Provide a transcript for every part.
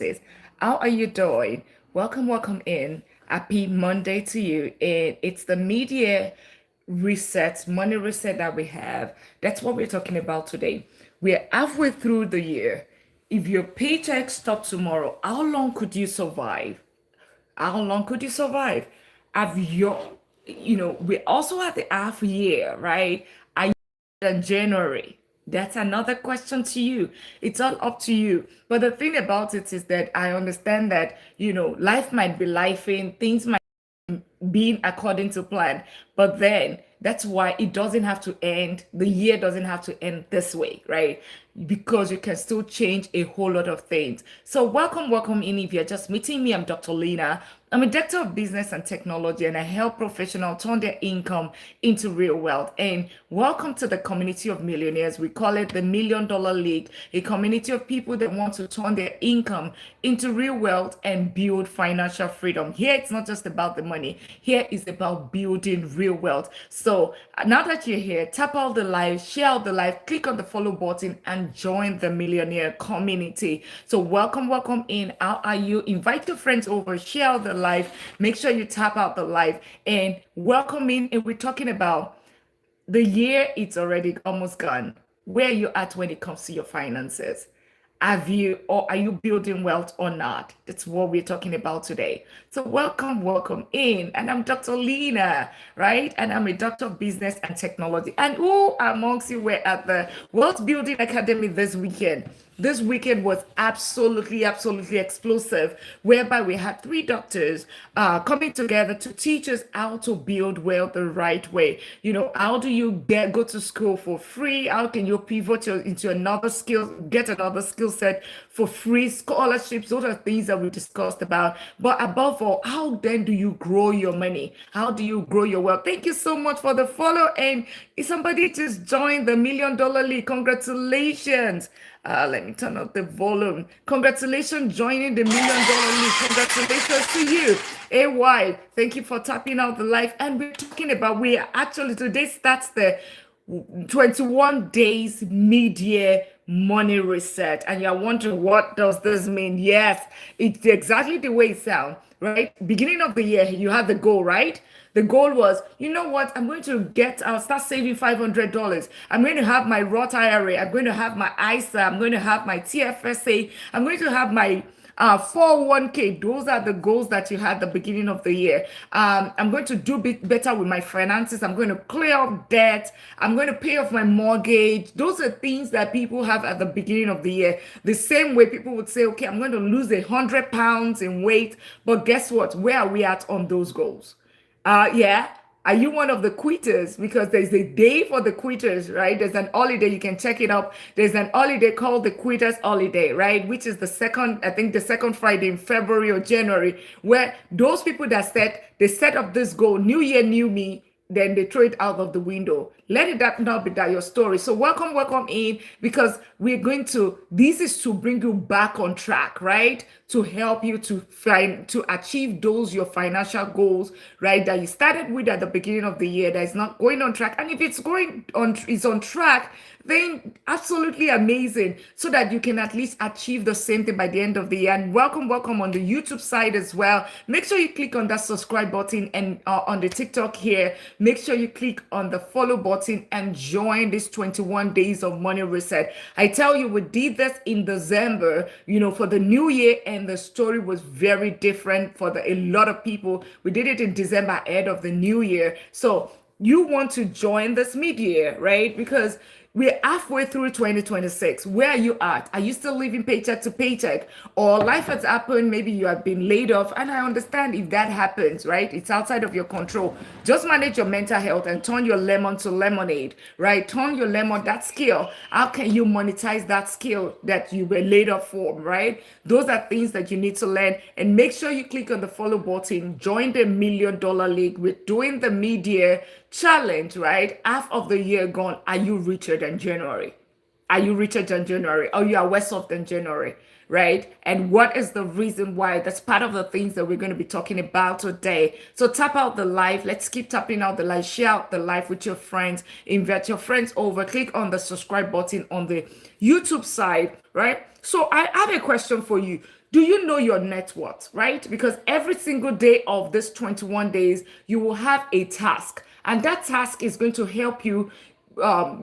finances. How are you doing? Welcome in. Happy Monday to you. And it's the media reset, money reset that we have. That's what we're talking about today. We're halfway through the year. If your paycheck stopped tomorrow, how long could you survive? How long could you survive? Have your, we also have the half year, right? Are you in January? That's another question to you. It's all up to you. But the thing about it is that I understand that, life might be lifing, things might being according to plan. But then that's why it doesn't have to end, the year doesn't have to end this way, right? Because you can still change a whole lot of things. So, welcome in. If you're just meeting me, I'm Dr. Lina. I'm a doctor of business and technology, and I help professionals turn their income into real wealth. And welcome to the community of millionaires. We call it the $1 Million League, a community of people that want to turn their income into real wealth and build financial freedom. Here, it's not just about the money. Here is about building real wealth. So now that you're here, tap out the live, share out the live, click on the follow button, and join the millionaire community. So welcome in. How are you? Invite your friends over, share out the live. Make sure you tap out the live and welcome in. And we're talking about the year, it's already almost gone. Where are you at when it comes to your finances? Have you or are you building wealth or not? That's what we're talking about today. So welcome in. And I'm Dr. Lina, right? And I'm a doctor of business and technology. And who amongst you were at the Wealth Building Academy this weekend? This weekend was absolutely explosive, whereby we had three doctors coming together to teach us how to build wealth the right way. How do you go to school for free? How can you pivot into another skill, get another skill set for free? Scholarships, those are things that we discussed about. But above all, how then do you grow your money? How do you grow your wealth? Thank you so much for the follow. And if somebody just joined the $1 Million League, congratulations. Let me turn up the volume. Congratulations joining the $1 Million League. Congratulations to you. AY, thank you for tapping out the live. And we're talking about, we are actually, today starts the 21 days mid-year money reset. And you're wondering, what does this mean? Yes, it's exactly the way it sounds, right? Beginning of the year, you have the goal, right? The goal was, you know what? I'm going to I'll start saving $500. I'm going to have my Roth IRA. I'm going to have my ISA. I'm going to have my TFSA. I'm going to have my 401k. Those are the goals that you had at the beginning of the year. I'm going to do better with my finances. I'm going to clear up debt. I'm going to pay off my mortgage. Those are things that people have at the beginning of the year. The same way people would say, okay, I'm going to lose 100 pounds in weight. But guess what? Where are we at on those goals? Yeah. Are you one of the quitters? Because there's a day for the quitters, right? There's an holiday, you can check it up. There's an holiday called the Quitters Holiday, right? Which is I think the second Friday in February or January, where those people they set up this goal, new year, new me, then they throw it out of the window. Let it not be that your story. So welcome in, because this is to bring you back on track, right? To help you to achieve your financial goals, right? That you started with at the beginning of the year that is not going on track. And if it's on track, then absolutely amazing, so that you can at least achieve the same thing by the end of the year. And welcome on the YouTube side as well. Make sure you click on that subscribe button, and on the TikTok here, make sure you click on the follow button and join this 21 days of money reset. I tell you, we did this in December, for the new year, and the story was very different for a lot of people. We did it in December ahead of the new year. So you want to join this mid-year, right? Because we're halfway through 2026. Where are you at? Are you still living paycheck to paycheck? Or life has happened, maybe you have been laid off. And I understand if that happens, right? It's outside of your control. Just manage your mental health and turn your lemon to lemonade, right? Turn your lemon, that skill. How can you monetize that skill that you were laid off for, right? Those are things that you need to learn. And make sure you click on the follow button. Join the $1 Million League. We're doing the mid-year challenge, right? Half of the year gone. Are you richer than January? Are you richer than January? Or you are worse off than January, right? And what is the reason why? That's part of the things that we're going to be talking about today. So tap out the live. Let's keep tapping out the live. Share out the live with your friends. Invite your friends over. Click on the subscribe button on the YouTube side, right? So I have a question for you. Do you know your net worth, right? Because every single day of this 21 days, you will have a task, and that task is going to help you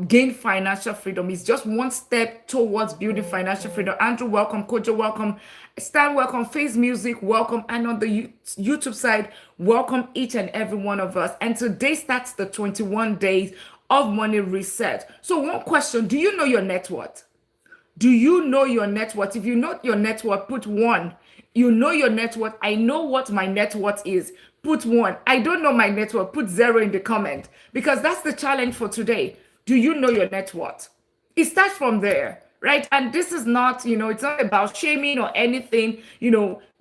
gain financial freedom. It's just one step towards building financial freedom. Andrew, welcome. Kojo, welcome. Stan, welcome. Face Music, welcome. And on the YouTube side, welcome each and every one of us. And today starts the 21 days of money reset. So, one question: do you know your net worth? Do you know your net worth? If you know your net worth, put one. You know your net worth. I know what my net worth is. Put one. I don't know my net worth. Put zero in the comment, because that's the challenge for today. Do you know your net worth? It starts from there, right? And this is not, it's not about shaming or anything,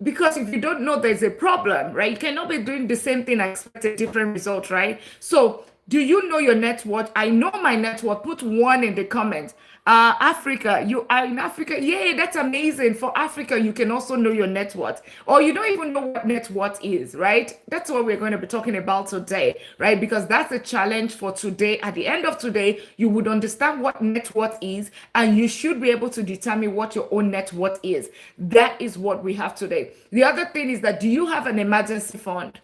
because if you don't know, there's a problem, right? You cannot be doing the same thing and expect a different result, right? So, do you know your net worth? I know my net worth. Put one in the comments. Africa, you are in Africa. Yay, that's amazing. For Africa, you can also know your net worth. Or you don't even know what net worth is, right? That's what we're going to be talking about today, right? Because that's the challenge for today. At the end of today, you would understand what net worth is, and you should be able to determine what your own net worth is. That is what we have today. The other thing is that, do you have an emergency fund?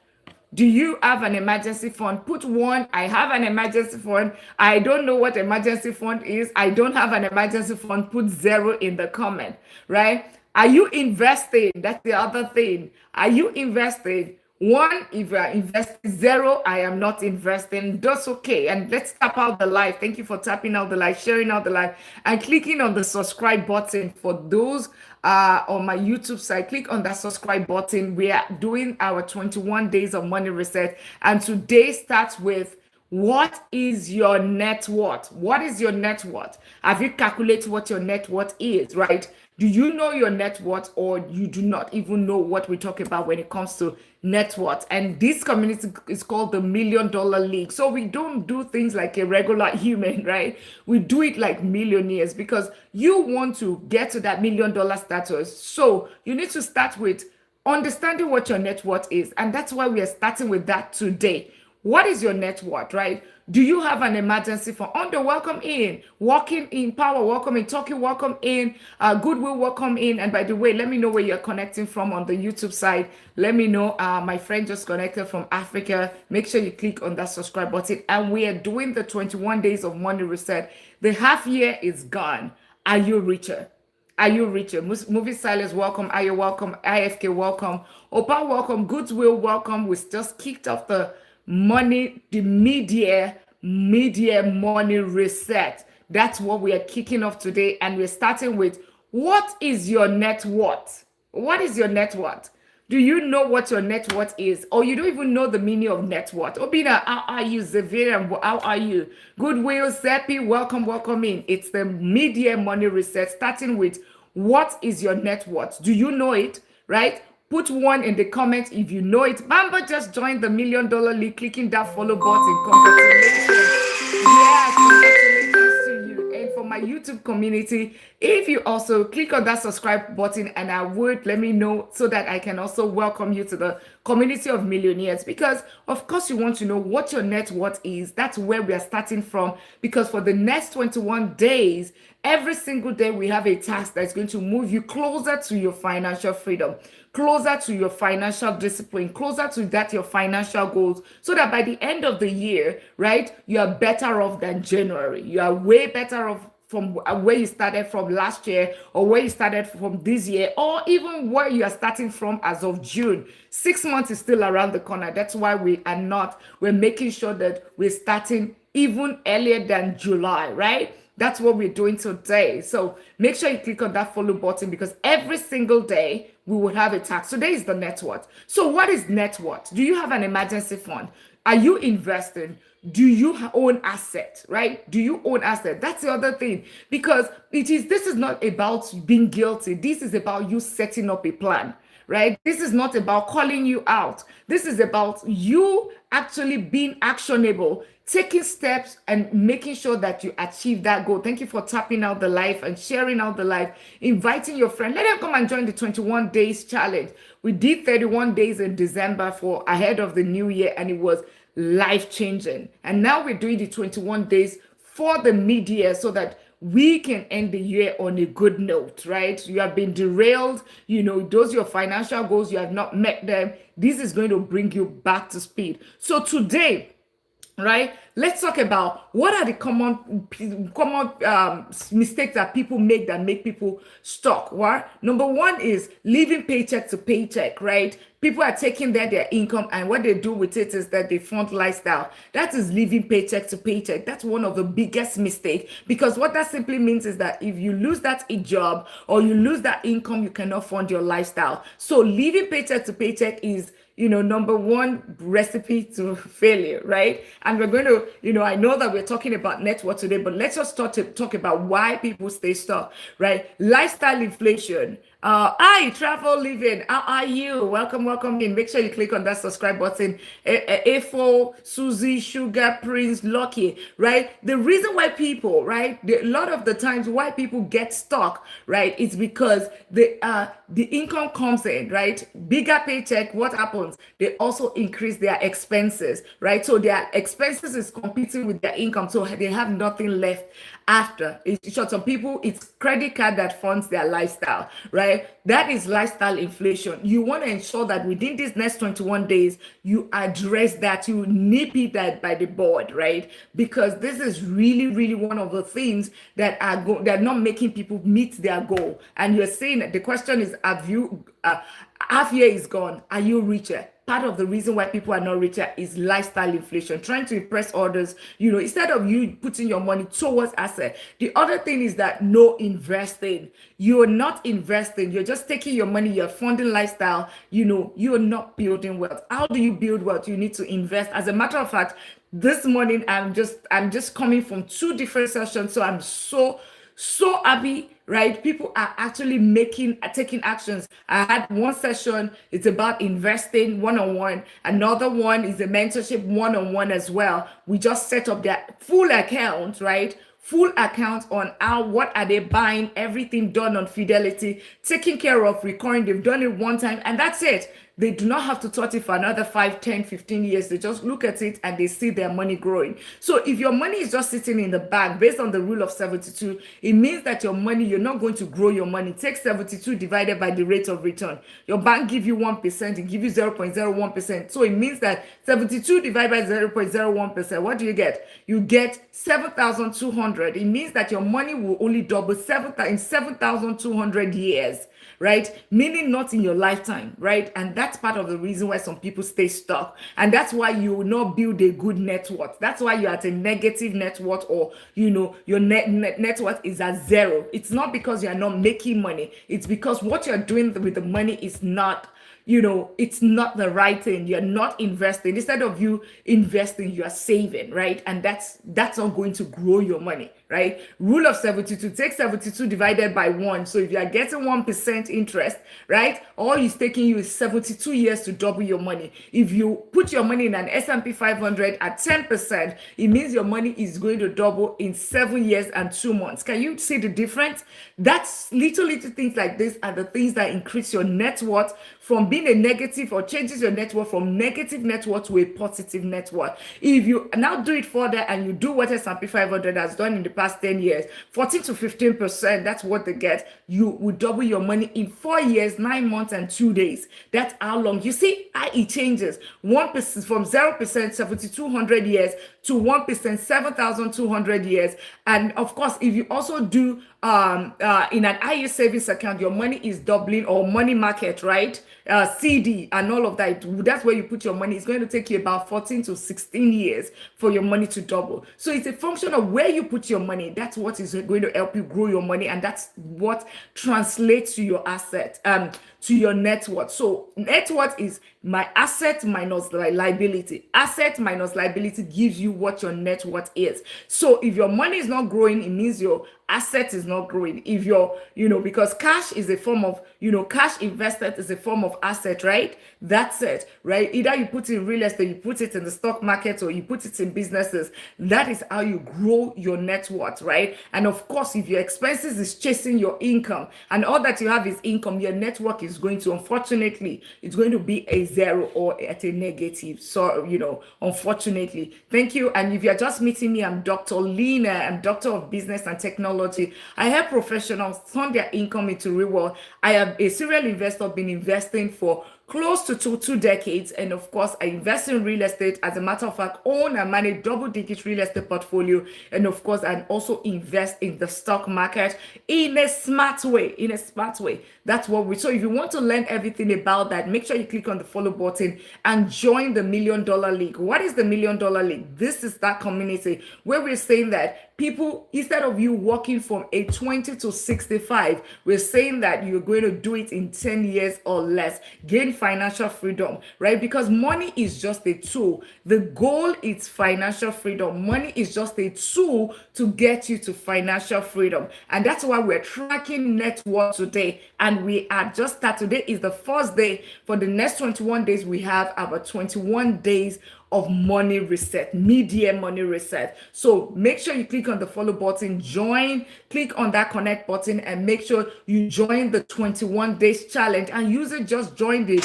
Do you have an emergency fund? Put one. I have an emergency fund. I don't know what emergency fund is. I don't have an emergency fund. Put zero in the comment, right? Are you investing? That's the other thing. Are you investing? One, if you are investing. Zero, I am not investing. That's okay. And let's tap out the live. Thank you for tapping out the live, sharing out the live, and clicking on the subscribe button. For those on my YouTube side, click on that subscribe button. We are doing our 21 days of money reset. And today starts with, what is your net worth? What is your net worth? Have you calculated what your net worth is, right? Do you know your net worth, or you do not even know what we talk about when it comes to net worth? And this community is called the $1 Million League. So we don't do things like a regular human, right? We do it like millionaires, because you want to get to that $1 million status. So you need to start with understanding what your net worth is. And that's why we are starting with that today. What is your net worth, right? Do you have an emergency fund? Under, welcome in. Walking in Power, welcome in. Talking, welcome in. Goodwill, welcome in. And by the way, let me know where you're connecting from on the YouTube side. Let me know. My friend just connected from Africa. Make sure you click on that subscribe button. And we are doing the 21 days of money reset. The half year is gone. Are you richer? Are you richer? Movie Silence, welcome. Are you welcome? IFK, welcome. Opa, welcome. Goodwill, welcome. We just kicked off the media money reset. That's what we are kicking off today. And we're starting with, what is your net worth? What is your net worth? Do you know what your net worth is? Or you don't even know the meaning of net worth? Obina, how are you? Zavira, how are you? Goodwill, Seppi, welcome in. It's the media money reset, starting with, what is your net worth? Do you know it, right? Put one in the comments if you know it. Bamba just joined the $1 Million League, clicking that follow button. Congratulations. Yes, congratulations to you. And for my YouTube community, if you also click on that subscribe button, and I would let me know, so that I can also welcome you to the community of millionaires. Because of course you want to know what your net worth is. That's where we are starting from. Because for the next 21 days, every single day we have a task that's going to move you closer to your financial freedom, closer to your financial discipline, closer to that your financial goals, so that by the end of the year, right, you are better off than January. You are way better off from where you started from last year, or where you started from this year, or even where you are starting from as of June. 6 months is still around the corner. That's why we're making sure that we're starting even earlier than July, right? That's what we're doing today. So make sure you click on that follow button, because every single day we will have a task. Today is the net worth. So what is net worth? Do you have an emergency fund? Are you investing? Do you own asset, right? Do you own asset? That's the other thing, because this is not about being guilty. This is about you setting up a plan, right? This is not about calling you out. This is about you actually being actionable, taking steps, and making sure that you achieve that goal. Thank you for tapping out the live and sharing out the live, inviting your friend. Let them come and join the 21 days challenge. We did 31 days in December for ahead of the new year, and it was life changing. And now we're doing the 21 days for the media, so that we can end the year on a good note, right? You have been derailed, those your financial goals, you have not met them. This is going to bring you back to speed. So today, right, let's talk about what are the common mistakes that people make that make people stuck. What number one is living paycheck to paycheck, right? People are taking their income, and what they do with it is that they fund lifestyle. That is living paycheck to paycheck. That's one of the biggest mistakes, because what that simply means is that if you lose that job or you lose that income, you cannot fund your lifestyle. So living paycheck to paycheck is, number one recipe to failure, right? And we're going to, I know that we're talking about net worth today, but let's just talk about why people stay stuck, right? Lifestyle inflation. Hi, travel living. How are you? Welcome in. Make sure you click on that subscribe button. A4, Susie, Sugar, Prince, Lucky, right? The reason why people, right, a lot of the times why people get stuck, right, is because the income comes in, right? Bigger paycheck. What happens? They also increase their expenses, right? So their expenses is competing with their income, so they have nothing left after. It's short. Some people, it's credit card that funds their lifestyle, right? That is lifestyle inflation. You want to ensure that within these next 21 days, you address that, you nip it that by the board, right? Because this is really, really one of the things that they're not making people meet their goal. And you're saying that the question is, have you half year is gone, are you richer? Part of the reason why people are not richer is lifestyle inflation, trying to impress others, instead of you putting your money towards asset. The other thing is that no investing. You're not investing. You're just taking your money, you're funding lifestyle. You're not building wealth. How do you build wealth? You need to invest. As a matter of fact, this morning, I'm just coming from two different sessions. So I'm so happy, right? People are actually taking actions. I had one session, it's about investing one-on-one. Another one is a mentorship one-on-one as well. We just set up their full account, right? Full account on what are they buying, everything done on fidelity, taking care of recurring. They've done it one time and that's it. They do not have to touch it for another 5, 10, 15 years. They just look at it and they see their money growing. So if your money is just sitting in the bank based on the rule of 72, it means that your money, you're not going to grow your money. Take 72 divided by the rate of return. Your bank give you 1%, it give you 0.01%. So it means that 72 divided by 0.01%, what do you get? You get 7,200. It means that your money will only double in 7,200 years, right? Meaning not in your lifetime, right? And that's part of the reason why some people stay stuck. And that's why you will not build a good net worth. That's why you're at a negative net worth, or, your net worth is at zero. It's not because you're not making money. It's because what you're doing with the money is not, it's not the right thing. You're not investing. Instead of you investing, you are saving, right? And that's not going to grow your money, right? Rule of 72, take 72 divided by 1. So if you are getting 1% interest, right, all it's taking you is 72 years to double your money. If you put your money in an S&P 500 at 10%, it means your money is going to double in 7 years and 2 months. Can you see the difference? That's little things like this are the things that increase your net worth from being a negative, or changes your net worth from negative net worth to a positive net worth. If you now do it further and you do what S&P 500 has done in the past 10 years, 14 to 15%, that's what they get. You will double your money in 4 years, 9 months, and 2 days. That's how long. You see how it changes. 1% from 0%, 7,200 years, to 1%, 7,200 years. And of course, if you also do in an IU savings account, your money is doubling, or money market, right? CD and all of that. That's where you put your money. It's going to take you about 14 to 16 years for your money to double. So it's a function of where you put your money. That's what is going to help you grow your money, and that's what translates to your asset, to your net worth. So net worth is my asset minus liability. Asset minus liability gives you what your net worth is. So if your money is not growing, it means your asset is not growing. If you're, because cash is a form of, cash invested is a form of asset, right? That's it, right? Either you put it in real estate, you put it in the stock market, or you put it in businesses. That is how you grow your net worth, right? And of course, if your expenses is chasing your income and all that you have is income, your net worth is going to, unfortunately, it's going to be a zero or at a negative. So, unfortunately. Thank you. And if you're just meeting me, I'm Dr. Lina. I'm Doctor of Business and Technology technology. I help professionals turn their income into reward. I am a serial investor, been investing for close to two decades. And of course, I invest in real estate. As a matter of fact, own and manage double-digit real estate portfolio. And of course, I also invest in the stock market in a smart way. In a smart way. That's what we. So if you want to learn everything about that, make sure you click on the follow button and join the $1 Million League. What is the $1 Million League? This is that community where we're saying that people, instead of you working from age 20 to 65, we're saying that you're going to do it in 10 years or less. Gain financial freedom, right? Because money is just a tool. The goal is financial freedom. Money is just a tool to get you to financial freedom. And that's why we're tracking net worth today. And we are just that today is the first day. For the next 21 days, we have about 21 days of money reset, mid-year money reset. So make sure you click on the follow button, join, click on that connect button, and make sure you join the 21 days challenge. And use it, just join the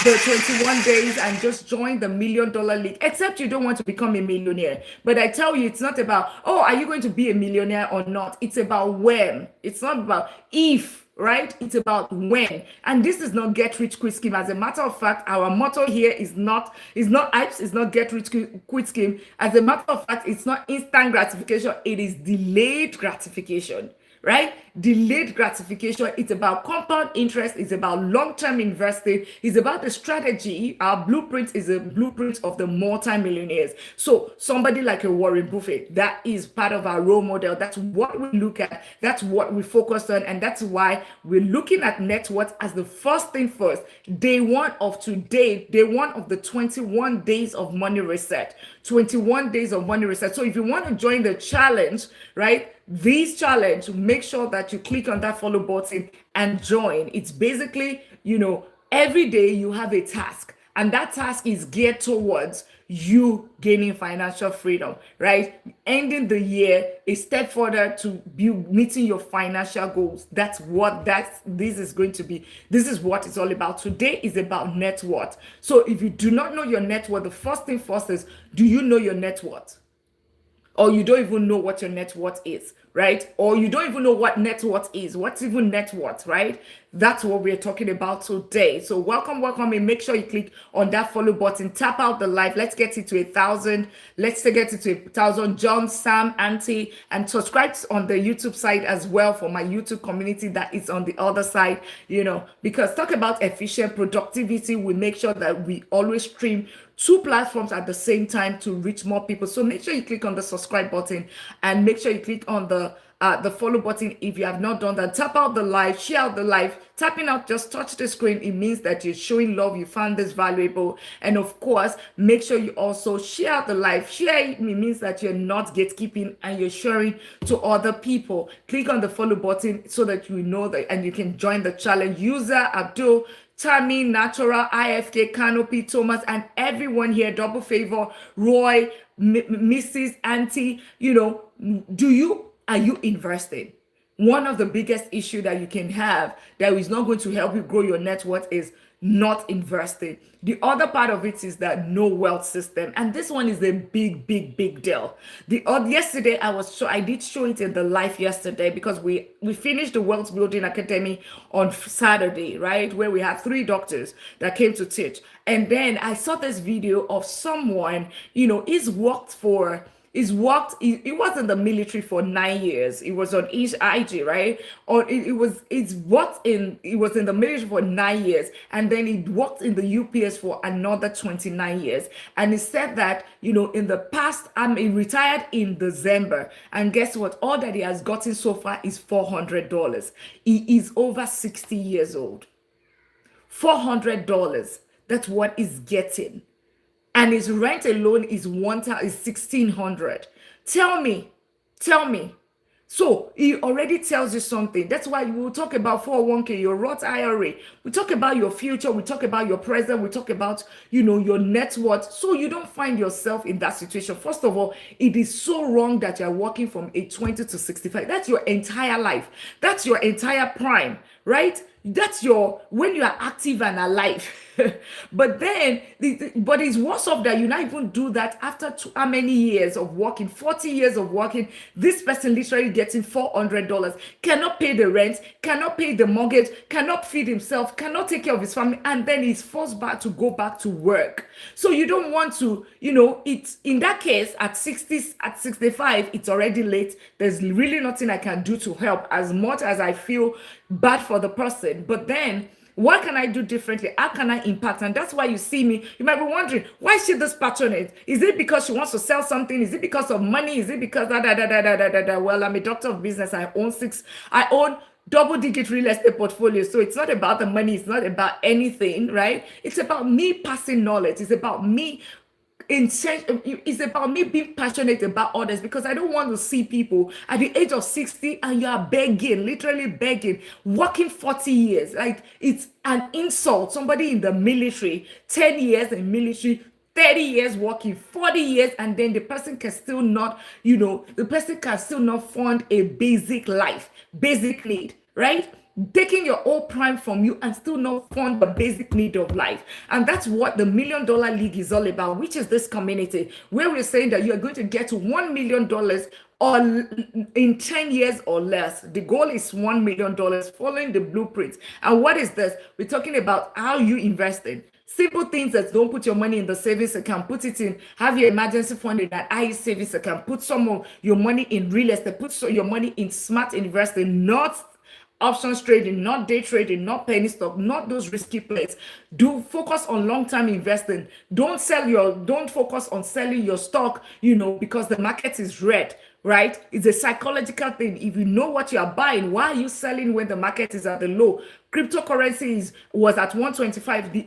21 days and just join the $1 Million League, except you don't want to become a millionaire. But I tell you, it's not about, oh, are you going to be a millionaire or not? It's about when. It's not about if, right? It's about when. And this is not get rich quick scheme. As a matter of fact, our motto here is not hypes, it's not get rich quick scheme. As a matter of fact, it's not instant gratification, it is delayed gratification. Right? Delayed gratification. It's about compound interest. It's about long-term investing. It's about the strategy. Our blueprint is a blueprint of the multi-millionaires. So somebody like a Warren Buffett, that is part of our role model. That's what we look at. That's what we focus on. And that's why we're looking at net worth as the first thing first. Day one of today, day one of the 21 days of money reset. 21 days of money reset. So if you want to join the challenge, right? This challenge, make sure that you click on that follow button and join. It's basically, every day you have a task, and that task is geared towards you gaining financial freedom, right? Ending the year a step further to be meeting your financial goals. This is going to be. This is what it's all about. Today is about net worth. So if you do not know your net worth, the first thing first is, do you know your net worth? Or you don't even know what your net worth is, right? Or you don't even know what net worth is. What's even net worth, right? That's what we're talking about today. So welcome, and make sure you click on that follow button. Tap out the live. Let's get it to 1,000. Let's get it to 1,000. John, Sam, Auntie, and subscribe on the YouTube side as well for my YouTube community that is on the other side. Because talk about efficient productivity, we make sure that we always stream 2 platforms at the same time to reach more people. So make sure you click on the subscribe button and make sure you click on the follow button if you have not done that. Tap out the live, share out the live. Tapping out, just touch the screen. It means that you're showing love. You found this valuable. And of course, make sure you also share out the live. Share it means that you're not gatekeeping and you're sharing to other people. Click on the follow button so that you know that and you can join the challenge. User Abdul, Tammy, Natural, IFK, Canopy, Thomas, and everyone here, Double Favor, Roy, Mrs. Auntie, are you investing? One of the biggest issue that you can have that is not going to help you grow your net worth is not investing. The other part of it is that no wealth system, and this one is a big deal. Yesterday I did show it in the live yesterday because we finished the Wealth Building Academy on Saturday, right, where we had 3 doctors that came to teach, and then I saw this video of someone, he was in the military for 9 years. It was on IG, right? Or it was in the military for 9 years, and then he worked in the UPS for another 29 years. And he said that, in the past, he retired in December, and guess what? All that he has gotten so far is $400. He is over 60 years old. $400. That's what he's getting. And his rent alone is $1,600. Tell me. So he already tells you something. That's why we will talk about 401k, your Roth IRA. We talk about your future. We talk about your present. We talk about, your net worth. So you don't find yourself in that situation. First of all, it is so wrong that you're working from age 20 to 65. That's your entire life. That's your entire prime, right? That's when you are active and alive. But then, but it's worse off that you not even do that after how many years of working, 40 years of working. This person literally getting $400, cannot pay the rent, cannot pay the mortgage, cannot feed himself, cannot take care of his family, and then he's forced back to go back to work. So you don't want to, it's in that case at 60, at 65, it's already late. There's really nothing I can do to help as much as I feel bad for the person. But then what can I do differently? How can I impact? And that's why you see me. You might be wondering, why is she this passionate? Is it because she wants to sell something? Is it because of money? Is it because da da da da da da da da? Well, I'm a doctor of business. I own double-digit real estate portfolio. So it's not about the money. It's not about anything, right? It's about me passing knowledge. It's about me it's about me being passionate about others, because I don't want to see people at the age of 60 and you are begging, literally begging, working 40 years. Like, it's an insult. Somebody in the military, 10 years in military, 30 years working, 40 years, and then the person can still not, the person can still not fund a basic life, basic need, right? Taking your old prime from you and still not fund the basic need of life. And that's what the $1 million League is all about, which is this community where we're saying that you are going to get to $1 million or in 10 years or less. The goal is $1 million, following the blueprint. And what is this? We're talking about how you invest in simple things that don't put your money in the savings account, put it in, have your emergency fund in that IE savings account, put some of your money in real estate, put your money in smart investing, not options trading, not day trading, not penny stock, not those risky plays. Do focus on long-term investing. Don't focus on selling your stock, because the market is red, right? It's a psychological thing. If you know what you are buying, why are you selling when the market is at the low? Cryptocurrencies was at 125.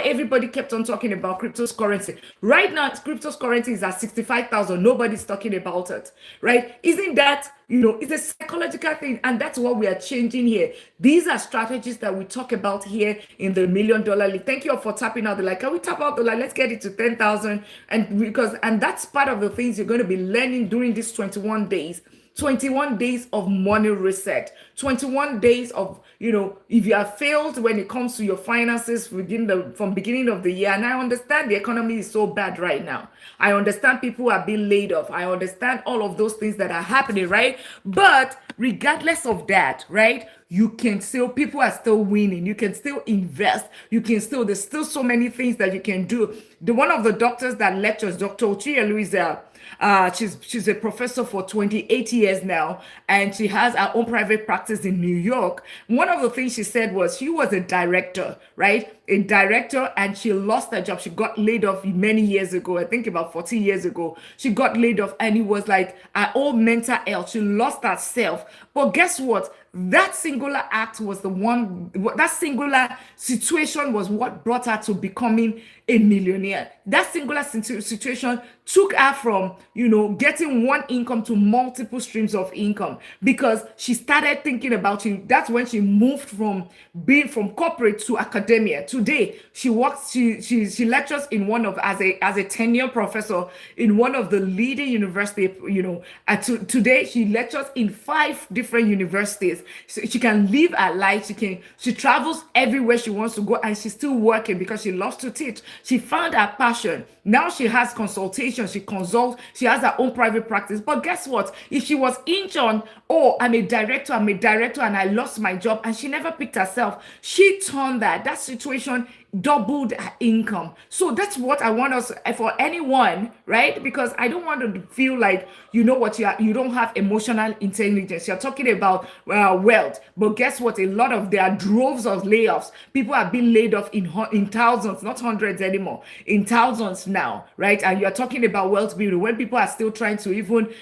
Everybody kept on talking about cryptocurrency. Right now, cryptocurrency is at 65,000. Nobody's talking about it, right? Isn't that, it's a psychological thing, and that's what we are changing here. These are strategies that we talk about here in the $1 Million League. Thank you all for tapping out the like. Can we tap out the like? Let's get it to 10,000, and that's part of the things you're going to be learning during these 21 days. 21 days of money reset, 21 days of, if you have failed when it comes to your finances from beginning of the year. And I understand the economy is so bad right now. I understand people are being laid off. I understand all of those things that are happening, right? But regardless of that, right, people are still winning. You can still invest. There's still so many things that you can do. One of the doctors that lectures, Dr. Ochia Louisa, she's a professor for 28 years now, and she has her own private practice in New York. One of the things she said was she was a director, right? A director, and she lost her job. She got laid off many years ago. I think about 40 years ago. She got laid off, and it was like her own mental health. She lost herself. But guess what? That singular act was that singular situation was what brought her to becoming a millionaire. That singular situation took her from, getting one income to multiple streams of income, because she started thinking about it. That's when she moved from being from corporate to academia. Today, she lectures in as a tenure professor in one of the leading universities, today she lectures in 5 different universities. So she can live her life. She travels everywhere she wants to go, and she's still working because she loves to teach. She found her passion. Now she has consultation. She consults. She has her own private practice. But guess what? If she was injured, I'm a director, and I lost my job, and she never picked herself, she turned that situation doubled her income. So that's what I want us, for anyone, right? Because I don't want to feel like you don't have emotional intelligence. You're talking about wealth, but guess what? There are droves of layoffs. People are being laid off in thousands, not hundreds anymore, in thousands now, right? And you're talking about wealth building when people are still trying to even,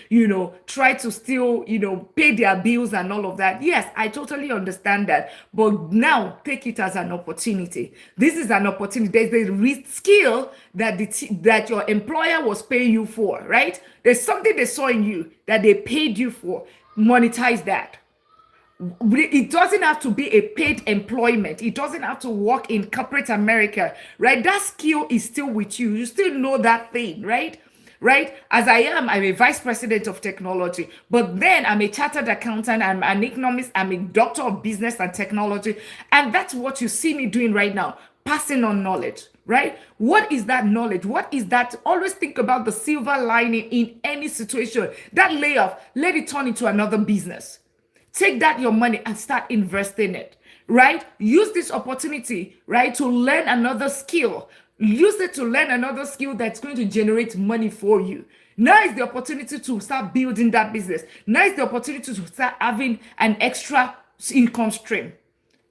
pay their bills and all of that. Yes, I totally understand that, but now take it as an opportunity. This is an opportunity. There's a skill that your employer was paying you for, right? There's something they saw in you that they paid you for. Monetize that. It doesn't have to be a paid employment. It doesn't have to work in corporate America, right? That skill is still with you. You still know that thing, right? Right? As I'm a vice president of technology, but then I'm a chartered accountant, I'm an economist, I'm a doctor of business and technology. And that's what you see me doing right now. passing on knowledge, right? What is that knowledge? What is that? Always think about the silver lining in any situation. That layoff, let it turn into another business. Take that your money and start investing it, right? Use this opportunity, right, to learn another skill. Use it to learn another skill that's going to generate money for you. Now is the opportunity to start building that business. Now is the opportunity to start having an extra income stream.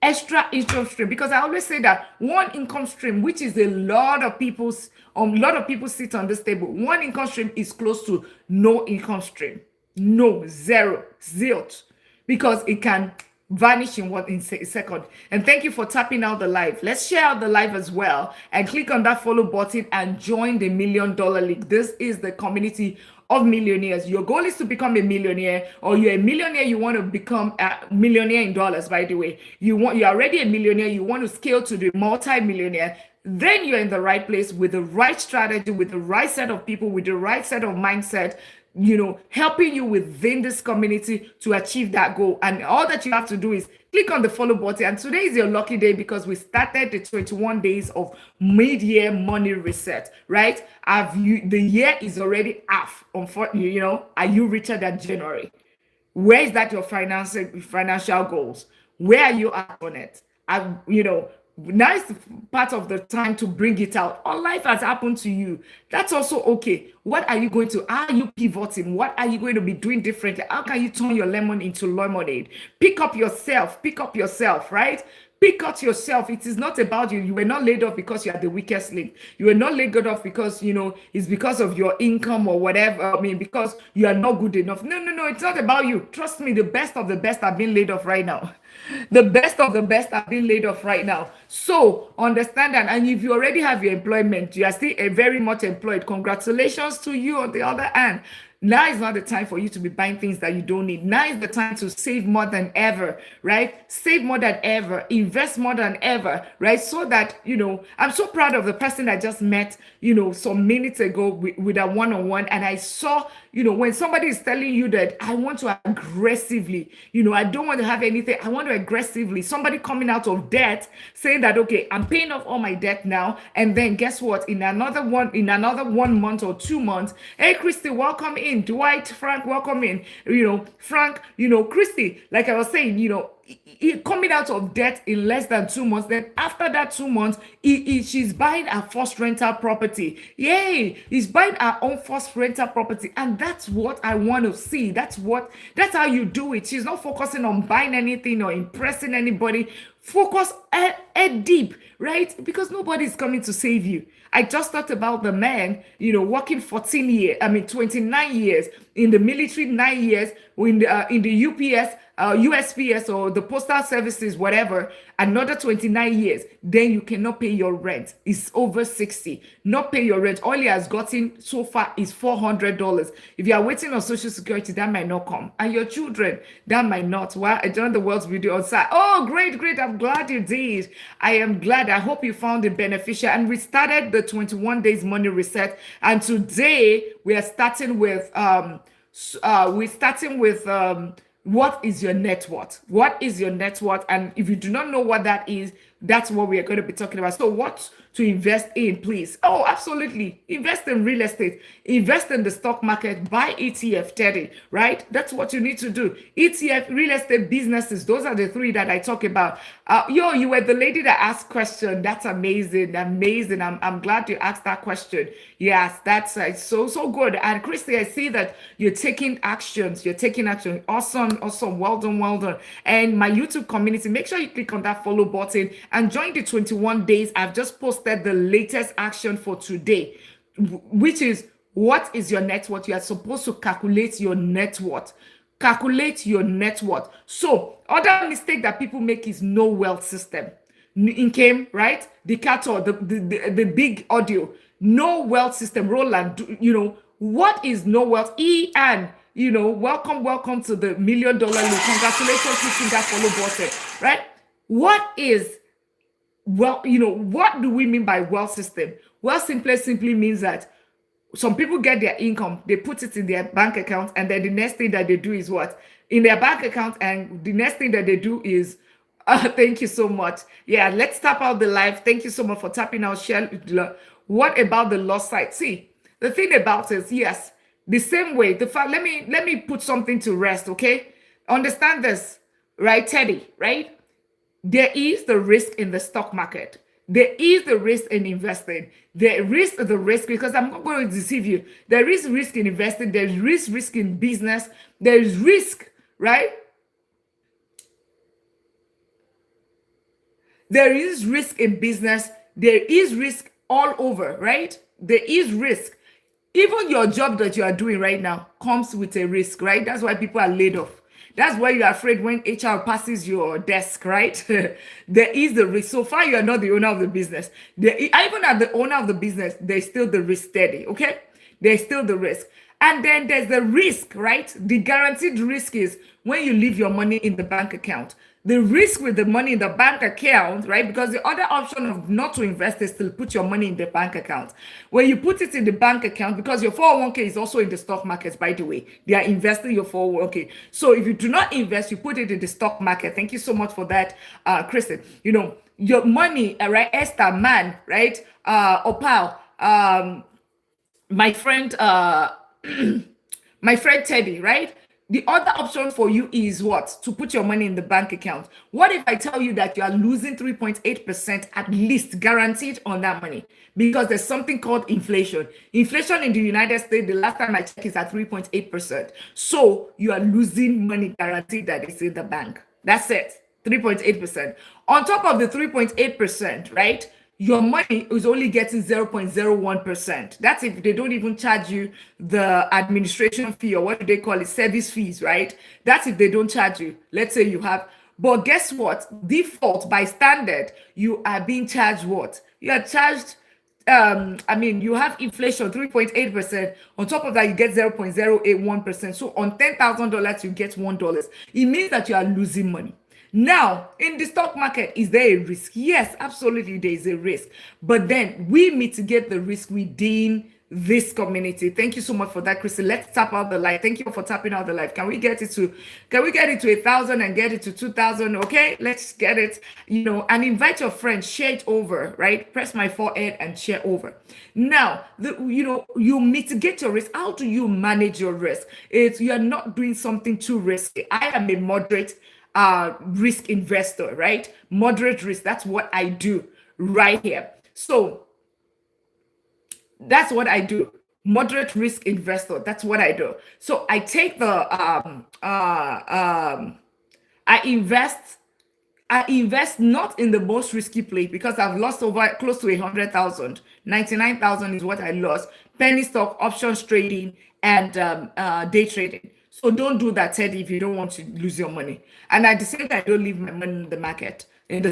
Extra income stream, because I always say that one income stream, which is a lot of people sit on this table, one income stream is close to no income stream. No, zero, zilch, because it can vanish in a second. And thank you for tapping out the live. Let's share out the live as well and click on that follow button and join the $1 Million League. This is the community of millionaires. Your goal is to become a millionaire, or you're a millionaire, you want to become a millionaire in dollars, by the way. You're already a millionaire, you want to scale to the multi-millionaire. Then you're in the right place with the right strategy, with the right set of people, with the right set of mindset, helping you within this community to achieve that goal. And all that you have to do is click on the follow button. And today is your lucky day because we started the 21 days of mid-year money reset, right? The year is already half. Unfortunately, are you richer than January? Where is that your financial goals? Where are you at on it? Now is part of the time to bring it out. All life has happened to you. That's also okay. What are you going to, how are you pivoting? What are you going to be doing differently? How can you turn your lemon into lemonade? Pick up yourself, right? Pick out yourself. It is not about you. You were not laid off because you are the weakest link. You were not laid off because, it's because of your income or whatever. Because you are not good enough. No. It's not about you. Trust me, the best of the best are being laid off right now. The best of the best are being laid off right now. So understand that. And if you already have your employment, you are still very much employed. Congratulations to you on the other hand. Now is not the time for you to be buying things that you don't need. Now is the time to save more than ever, right? Save more than ever, invest more than ever, right? So that, I'm so proud of the person I just met, some minutes ago with a one-on-one. And I saw, when somebody is telling you that I want to aggressively, I don't want to have anything, I want to aggressively, somebody coming out of debt saying that, okay, I'm paying off all my debt now. And then guess what? In another 1 month or 2 months, hey, Christy, welcome in. Dwight, Frank, welcome in. Frank, Christy, like I was saying, coming out of debt in less than 2 months. Then after that 2 months, she's buying her first rental property. Yay! He's buying her own first rental property. And that's what I want to see. That's how you do it. She's not focusing on buying anything or impressing anybody. Focus head deep, right? Because nobody's coming to save you. I just talked about the man, working 29 years in the military, 9 years in the UPS, USPS or the postal services, whatever, another 29 years, then you cannot pay your rent. It's over 60. Not pay your rent. All he has gotten so far is $400. If you are waiting on Social Security, that might not come. And your children, that might not. Well, I joined the world's video on site. Oh, great. I'm glad you did. I am glad. I hope you found it beneficial. And we started the 21 days money reset. And today we are starting with what is your net worth? What is your net worth? And if you do not know what that is, that's what we are going to be talking about. So what to invest in, please? Oh, absolutely. Invest in real estate. Invest in the stock market. Buy ETF 30, right? That's what you need to do. ETF, real estate businesses. Those are the three that I talk about. You were the lady that asked question. That's amazing. I'm glad you asked that question. Yes, that's so good. And Christy, I see that you're taking actions. Awesome. Well done. And my YouTube community, make sure you click on that follow button and join the 21 days. I've just posted the latest action for today, which is what is your net worth? You are supposed to calculate your net worth. So other mistake that people make is no wealth system. Income, right? The cattle, the big audio, no wealth system. Roland, what is no wealth? Ian, welcome to the $1 Million League. Congratulations, clicking that follow button, right? What do we mean by wealth system? Wealth simply means that some people get their income, they put it in their bank account, and then the next thing that they do is what? In their bank account, and the next thing that they do is Thank you so much. Yeah, let's tap out the live. Thank you so much for tapping out. Share. What about the lost side? See, the thing about it is, yes, the same way. The fact. Let me put something to rest. Okay, understand this, right, Teddy? Right? There is the risk in the stock market. There is the risk in investing. There is the risk because I'm not going to deceive you. There is risk in investing. There is risk in business. There is risk, right? There is risk in business. There is risk all over, right? There is risk. Even your job that you are doing right now comes with a risk, right? That's why people are laid off. That's why you're afraid when HR passes your desk, right? There is the risk. So far, you are not the owner of the business. Even at the owner of the business, there's still the risk steady, okay? There's still the risk. And then there's the risk, right? The guaranteed risk is when you leave your money in the bank account. The risk with the money in the bank account, right? Because the other option of not to invest is to put your money in the bank account. When you put it in the bank account, because your 401k is also in the stock market, by the way, they are investing your 401k. So if you do not invest, you put it in the stock market. Thank you so much for that, Kristen. You know, your money, right? Esther, man, right? Opal, my friend, my friend Teddy, right? The other option for you is what? To put your money in the bank account. What if I tell you that you are losing 3.8% at least guaranteed on that money? Because there's something called inflation. Inflation in the United States, the last time I checked, is at 3.8%. So you are losing money guaranteed that is in the bank. That's it. 3.8%. On top of the 3.8%, right? Your money is only getting 0.01%. That's if they don't even charge you the administration fee, or what do they call it? Service fees, right? That's if they don't charge you. Let's say you have, but guess what? Default by standard, you are being charged what? You are charged, you have inflation 3.8%. On top of that, you get 0.081%. So on $10,000, you get $1. It means that you are losing money. Now, in the stock market, is there a risk? Yes, absolutely, there is a risk. But then we mitigate the risk within this community. Thank you so much for that, Chrissy. Let's tap out the light. Thank you for tapping out the light. Can we get it to 1,000 and get it to 2,000? Okay, let's get it, and invite your friends, share it over, right? Press my forehead and share over. Now, you mitigate your risk. How do you manage your risk? You are not doing something too risky. I am a moderate risk investor, right? Moderate risk. That's what I do right here. So that's what I do. Moderate risk investor. That's what I do. So I take I invest not in the most risky place because I've lost over close to 100,000. 99,000 is what I lost. Penny stock, options trading, and day trading. So don't do that, Teddy, if you don't want to lose your money. And at the same time, I don't leave my money in the market, in the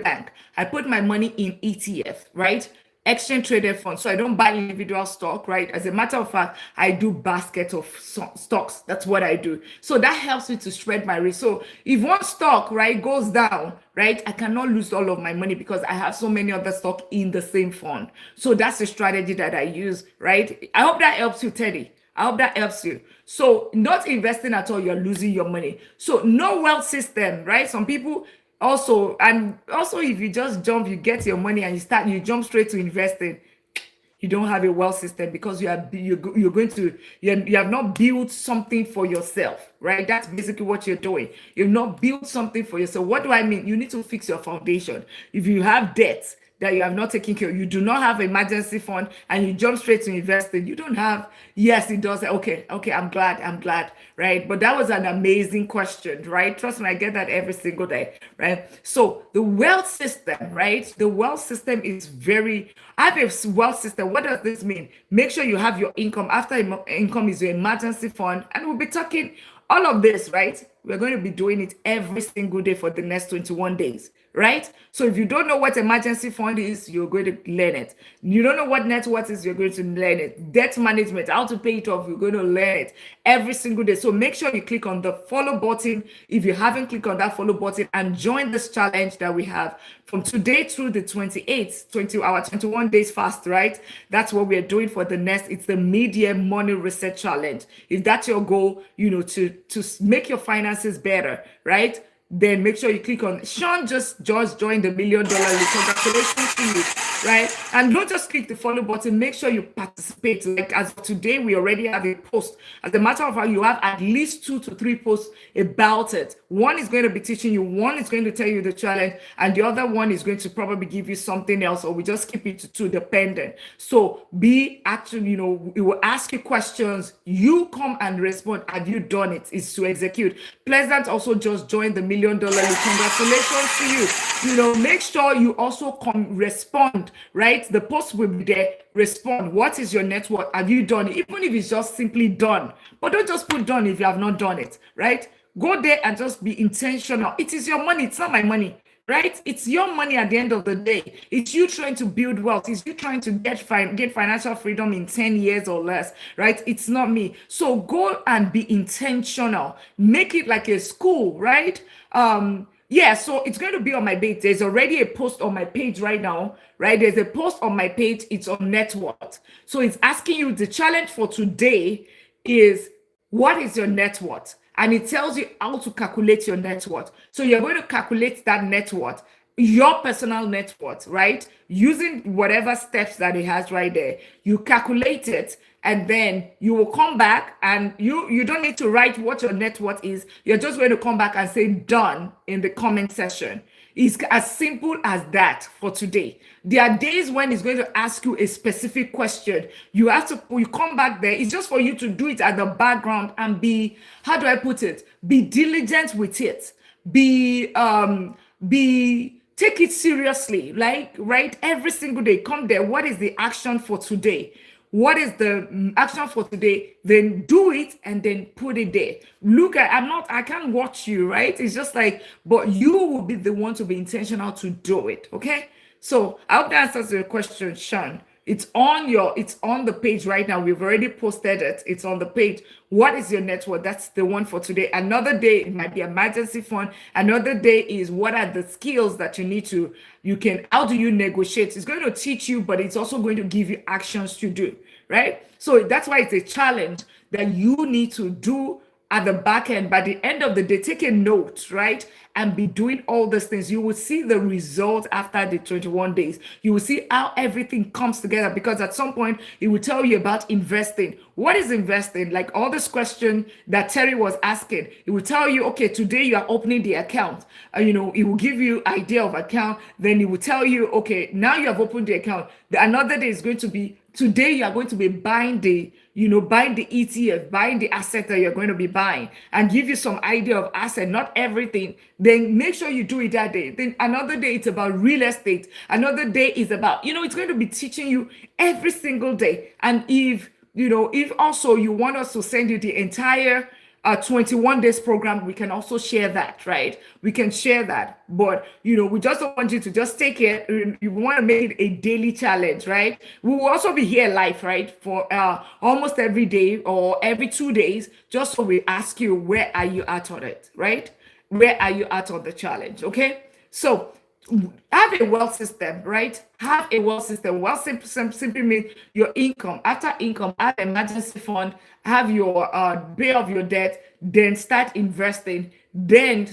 bank. I put my money in ETF, right? Exchange traded funds. So I don't buy individual stock, right? As a matter of fact, I do basket of stocks. That's what I do. So that helps me to spread my risk. So if one stock, right, goes down, right, I cannot lose all of my money because I have so many other stock in the same fund. So that's the strategy that I use, right? I hope that helps you, Teddy. I hope that helps you. So not investing at all, you're losing your money. So no wealth system, right? Some people also, and also if you just jump, you get your money and you jump straight to investing. You don't have a wealth system because you have not built something for yourself, right? That's basically what you're doing. You've not built something for yourself. What do I mean? You need to fix your foundation. If you have debts that you have not taken care of, you do not have emergency fund, and you jump straight to investing, you don't have. Yes, it does. Okay, I'm glad, right? But that was an amazing question, right? Trust me, I get that every single day, right? So the wealth system, right? The wealth system is I have a wealth system. What does this mean? Make sure you have your income. After income is your emergency fund, and we'll be talking all of this, right? We're going to be doing it every single day for the next 21 days, right? So if you don't know what emergency fund is, you're going to learn it. You don't know what net worth is, you're going to learn it. Debt management, how to pay it off, you're going to learn it every single day. So make sure you click on the follow button if you haven't clicked on that follow button, and join this challenge that we have from today through the 28th, our 21 days fast, right? That's what we're doing for the next. It's the mid-year money reset challenge. If that's your goal, to make your finances better, right? then make sure you click on Sean just joined the $1 million league. Congratulations to you, right? And don't just click the follow button. Make sure you participate. Like as of today, we already have a post. As a matter of fact, you have at least 2 to 3 posts about it. One is going to be teaching you, one is going to tell you the challenge, and the other one is going to probably give you something else, or we just keep it to 2 dependent. So be actually, it will ask you questions. You come and respond. Have you done it? It's to execute. Pleasant also just joined the $1 million league. Congratulations to you. Make sure you also respond, right? The post will be there. Respond. What is your net worth? Have you done it? Even if it's just simply done. But don't just put done if you have not done it, right? Go there and just be intentional. It is your money. It's not my money, right? It's your money at the end of the day. It's you trying to build wealth. It's you trying to get financial freedom in 10 years or less, right? It's not me. So go and be intentional. Make it like a school, right? Yeah, so it's going to be on my page. There's already a post on my page right now, right? There's a post on my page. It's on net worth. So it's asking you, the challenge for today is, what is your net worth? And it tells you how to calculate your net worth. So you're going to calculate that net worth, your personal net worth, right? Using whatever steps that it has right there. You calculate it, and then you will come back, and you don't need to write what your net worth is. You're just going to come back and say done in the comment section. It's as simple as that for today. There are days when it's going to ask you a specific question. You come back there. It's just for you to do it at the background and be, how do I put it? Be diligent with it. Take it seriously. Like, right? Every single day, come there. What is the action for today? What is the action for today? Then do it and then put it there. I can't watch you, right? It's just like, but you will be the one to be intentional to do it. Okay. So I hope that answers your question, Sean. It's on the page right now. We've already posted it. It's on the page. What is your net worth? That's the one for today. Another day, it might be emergency fund. Another day is, what are the skills that how do you negotiate? It's going to teach you, but it's also going to give you actions to do, right? So that's why it's a challenge that you need to do at the back end. By the end of the day, take a note, right? And be doing all these things. You will see the result after the 21 days. You will see how everything comes together, because at some point it will tell you about investing. What is investing? Like all this question that Terry was asking, it will tell you, okay, today you are opening the account. It will give you idea of account. Then it will tell you, okay, now you have opened the account. Another day is going to be, today you are going to be buying the ETF, buying the asset that you're going to be buying, and give you some idea of asset, not everything. Then make sure you do it that day. Then another day it's about real estate. Another day is about, it's going to be teaching you every single day. And if also you want us to send you the entire 21 days program, we can also share that, right? We can share that, but we just don't want you to just take it. You want to make it a daily challenge, right? We will also be here live, right, for almost every day or every 2 days, just so we ask you, where are you at on it, right? Where are you at on the challenge? Okay, so have a wealth system, right? Have a wealth system. Wealth simply means your income. After income, have emergency fund, have your pay off your debt, then start investing, then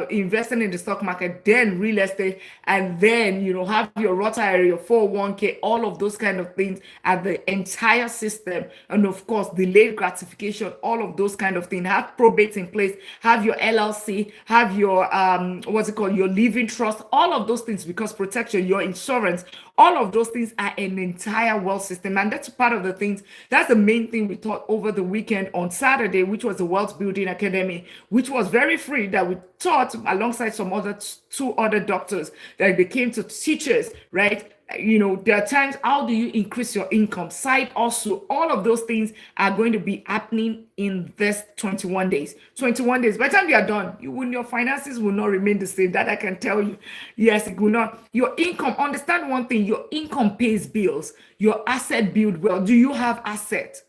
investing in the stock market, then real estate, and then have your Roth IRA, your 401k, all of those kind of things, and the entire system, and of course delayed gratification, all of those kind of things. Have probate in place, have your LLC, have your your living trust, all of those things, because protection, your insurance, all of those things are an entire wealth system. And that's part of the things, that's the main thing we taught over the weekend on Saturday, which was the Wealth Building Academy, which was very free, that we taught alongside some two other doctors that became to teachers, right? There are times, how do you increase your income? Side also, all of those things are going to be happening in this 21 days. 21 days. By the time you are done, your finances will not remain the same. That I can tell you. Yes, it will not. Your income, understand one thing, your income pays bills. Your asset build well. Do you have asset?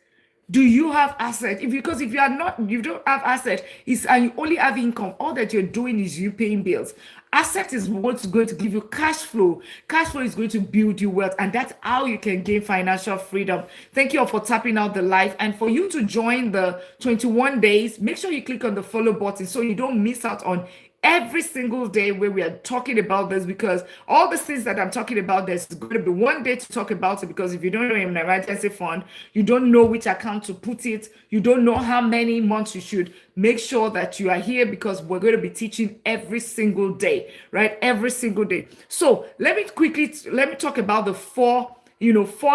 Do you have asset? Because if you don't have asset, and you only have income, all that you're doing is you paying bills. Asset is what's going to give you cash flow. Cash flow is going to build you wealth, and that's how you can gain financial freedom. Thank you all for tapping out the live. And for you to join the 21 days, make sure you click on the follow button so you don't miss out on every single day where we are talking about this, because all the things that I'm talking about, there's going to be one day to talk about it, because if you don't know an emergency fund, you don't know which account to put it, you don't know how many months you should, make sure that you are here, because we're going to be teaching every single day, right? Every single day. So let me talk about the four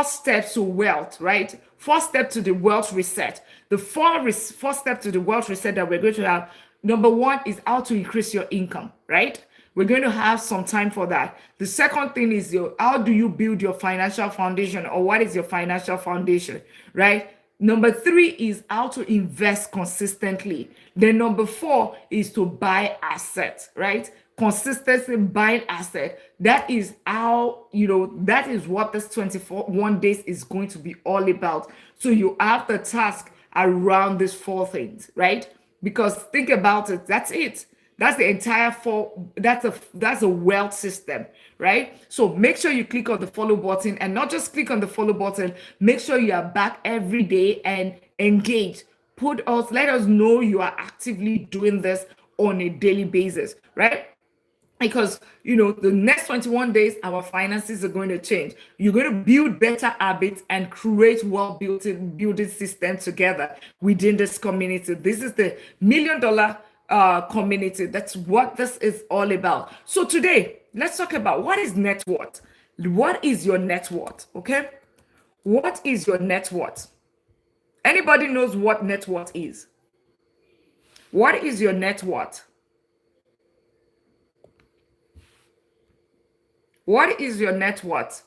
steps to wealth, right? Four steps to the wealth reset. The four steps to the wealth reset that we're going to have. Number one is how to increase your income, right? We're going to have some time for that. The second thing is how do you build your financial foundation, or what is your financial foundation, right? Number three is how to invest consistently. Then number four is to buy assets, right? Consistency buying asset. That is how, that is what this 21 days is going to be all about. So you have the task around these four things, right? Because think about it, that's it. That's the entire that's a wealth system, right? So make sure you click on the follow button, and not just click on the follow button, make sure you are back every day and engage. Let us know you are actively doing this on a daily basis, right? Because the next 21 days our finances are going to change. You're going to build better habits and create building systems together within this community. This is the $1 million community. That's what this is all about. So today, let's talk about what is net worth. What is your net worth? Okay, what is your net worth? Anybody knows what net worth is? What is your net worth? What is your net worth?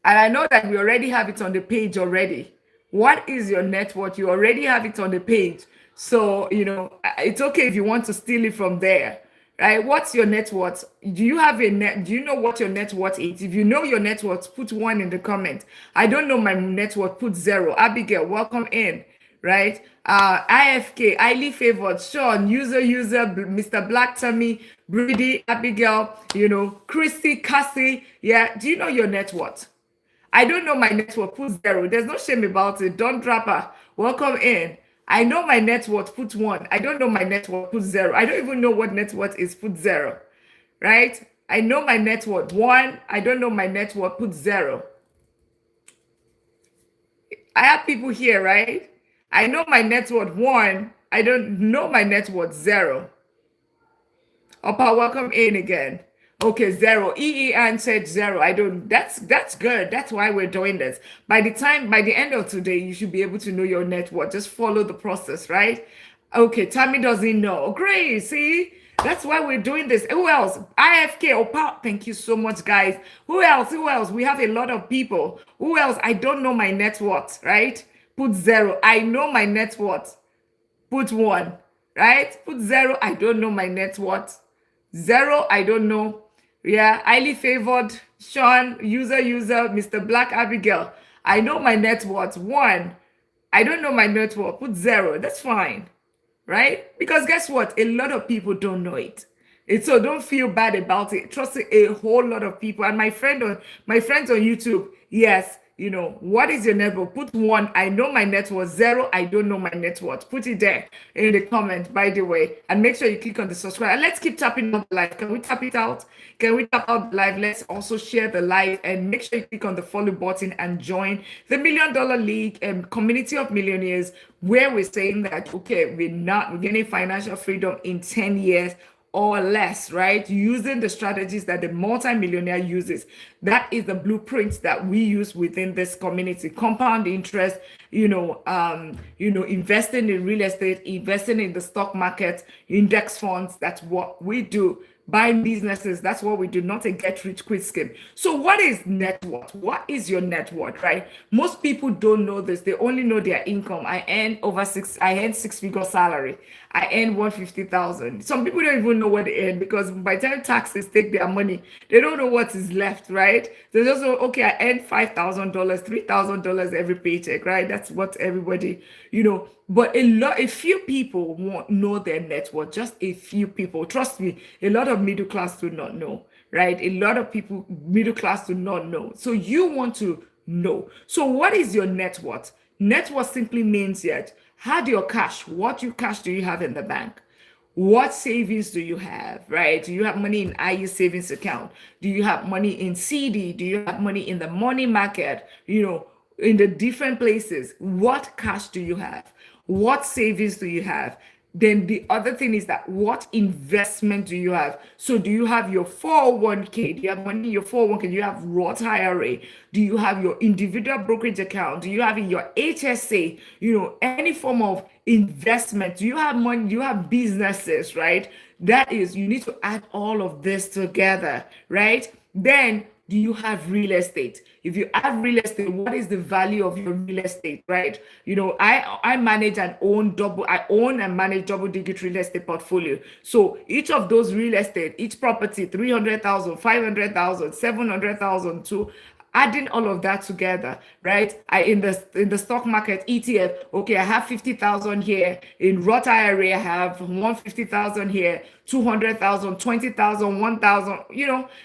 And I know that we already have it on the page already. What is your net worth? You already have it on the page. So, it's okay if you want to steal it from there, right? What's your net worth? Do you know what your net worth is? If you know your net worth, put 1 in the comment. I don't know my net worth, put 0. Abigail, welcome in, right? IFK, highly favored, Sean, user, Mr. Black Tummy, Brady, Abigail, Christy, Cassie. Yeah, do you know your net worth? I don't know my net worth, put 0. There's no shame about it. Don Draper, welcome in. I know my net worth, put 1. I don't know my net worth, put 0. I don't even know what net worth is, put 0. Right? I know my net worth, 1. I don't know my net worth, put 0. I have people here, right? I know my net worth, 1. I don't know my net worth, 0. Opa, welcome in again. Okay, 0. Ann said 0. I don't. That's good. That's why we're doing this. By the end of today, you should be able to know your net worth. Just follow the process, right? Okay, Tammy doesn't know. Great. See, that's why we're doing this. Who else? IFK. Opa, thank you so much, guys. Who else? We have a lot of people. Who else? I don't know my net worth, right? Put 0. I know my net worth. Put 1, right? Put 0. I don't know my net worth. 0. I don't know. Yeah, highly favored, Sean, user, Mr. Black Abigail. I know my net worth. 1. I don't know my net worth. Put 0. That's fine, right? Because guess what? A lot of people don't know it. So don't feel bad about it. Trust me, a whole lot of people. And my friends on YouTube, yes, what is your net worth? Put 1. I know my net worth. 0. I don't know my net worth. Put it there in the comment, by the way. And make sure you click on the subscribe. And let's keep tapping on the live. Can we tap it out? Can we tap out the live? Let's also share the live, and make sure you click on the follow button and join the $1 Million League and community of millionaires, where we're saying that, okay, we're getting financial freedom in 10 years or less, right? Using the strategies that the multimillionaire uses. That is the blueprint that we use within this community. Compound interest, investing in real estate, investing in the stock market, index funds. That's what we do. Buying businesses, that's what we do, not a get rich quick scheme. So what is net worth? What is your net worth, right? Most people don't know this. They only know their income. I earn 6-figure salary. I earn 150,000. Some people don't even know what they earn, because by the time taxes take their money, they don't know what is left, right? They just know, okay, I earn $5,000, $3,000 every paycheck, right? That's what everybody, But a few people won't know their net worth. Just a few people. Trust me, a lot of middle class do not know, right? A lot of people, middle class, do not know. So you want to know. So what is your net worth? Net worth simply means how do your cash, what cash do you have in the bank? What savings do you have, right? Do you have money in IU savings account? Do you have money in CD? Do you have money in the money market? In the different places. What cash do you have? What savings do you have? Then the other thing is that what investment do you have? So do you have your 401k? Do you have money in your 401k? Do you have Roth IRA? Do you have your individual brokerage account? Do you have in your HSA? Any form of investment. Do you have money? Do you have businesses, right? That is, you need to add all of this together, right? Then do you have real estate? If you have real estate, what is the value of your real estate, right? I manage and own and manage double-digit real estate portfolio. So each of those real estate, each property, 300,000, 500,000, 700,000 to adding all of that together, right? In the stock market ETF, okay, I have 50,000 here. In Roth IRA, I have 150,000 here, 200,000, 20,000, 1,000.